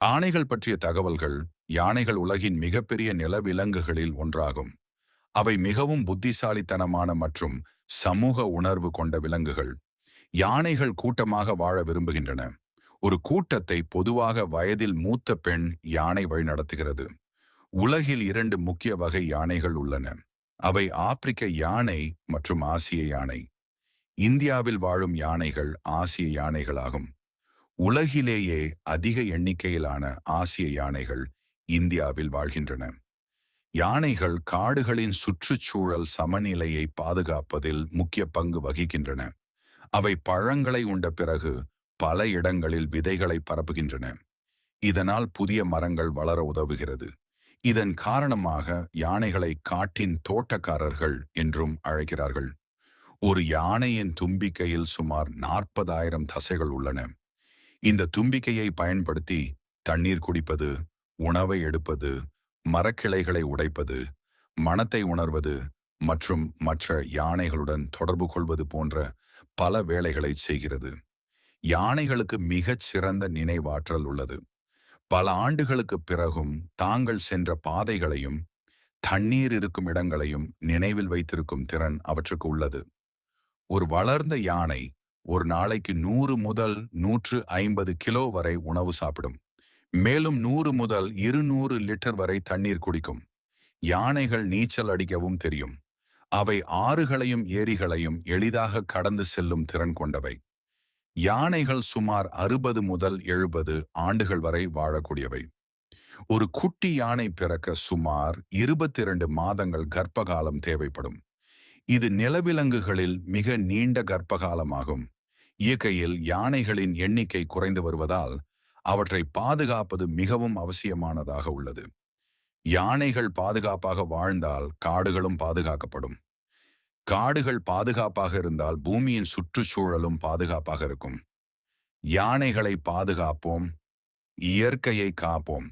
ஆணைகள் பற்றிய தகவல்கள். யானைகள் உலகின் மிகப்பெரிய நிலவிலங்குகளில் ஒன்றாகும். அவை மிகவும் புத்திசாலித்தனமான மற்றும் சமூக உணர்வு கொண்ட விலங்குகள். யானைகள் கூட்டமாக வாழ விரும்புகின்றன. ஒரு கூட்டத்தை பொதுவாக வயதில் மூத்த பெண் யானை வழிநடத்துகிறது. உலகில் இரண்டு முக்கிய வகை யானைகள் உள்ளன. அவை ஆப்பிரிக்க யானை மற்றும் ஆசிய யானை. இந்தியாவில் வாழும் யானைகள் ஆசிய யானைகளாகும். உலகிலேயே அதிக எண்ணிக்கையிலான ஆசிய யானைகள் இந்தியாவில் வாழ்கின்றன. யானைகள் காடுகளின் சுற்றுச்சூழல் சமநிலையை பாதுகாப்பதில் முக்கிய பங்கு வகிக்கின்றன. அவை பழங்களை உண்ட பிறகு பல இடங்களில் விதைகளை பரப்புகின்றன. இதனால் புதிய மரங்கள் வளர உதவுகிறது. இதன் காரணமாக யானைகளை காட்டின் தோட்டக்காரர்கள் என்றும் அழைக்கிறார்கள். ஒரு யானையின் தும்பிக்கையில் சுமார் 40,000 தசைகள் உள்ளன. இந்த தும்பிக்கையை பயன்படுத்தி தண்ணீர் குடிப்பது, உணவை எடுப்பது, மரக்கிளைகளை உடைப்பது, மணத்தை உணர்வது மற்றும் மற்ற யானைகளுடன் தொடர்பு கொள்வது போன்ற பல வேலைகளை செய்கிறது. யானைகளுக்கு மிகச் சிறந்த நினைவாற்றல் உள்ளது. பல ஆண்டுகளுக்கு பிறகும் தாங்கள் சென்ற பாதைகளையும் தண்ணீர் இருக்கும் இடங்களையும் நினைவில் வைத்திருக்கும் திறன் அவற்றுக்கு உள்ளது. ஒரு வளர்ந்த யானை ஒரு நாளைக்கு 100 முதல் 150 கிலோ வரை உணவு சாப்பிடும். மேலும் 100 முதல் 200 லிட்டர் வரை தண்ணீர் குடிக்கும். யானைகள் நீச்சல் அடிக்கவும் தெரியும். அவை ஆறுகளையும் ஏரிகளையும் எளிதாக கடந்து செல்லும் திறன் கொண்டவை. யானைகள் சுமார் 60 முதல் 70 ஆண்டுகள் வரை வாழக்கூடியவை. ஒரு குட்டி யானை பிறக்க சுமார் 22 மாதங்கள் கர்ப்பகாலம் தேவைப்படும். இது நிலவிலங்குகளில் மிக நீண்ட கர்ப்பகாலமாகும். இயற்கையில் யானைகளின் எண்ணிக்கை குறைந்து வருவதால் அவற்றை பாதுகாப்பது மிகவும் அவசியமானதாக உள்ளது. யானைகள் பாதுகாப்பாக வாழ்ந்தால் காடுகளும் பாதுகாக்கப்படும். காடுகள் பாதுகாப்பாக இருந்தால் பூமியின் சுற்றுச்சூழலும் பாதுகாப்பாக இருக்கும். யானைகளை பாதுகாப்போம், இயற்கையை காப்போம்.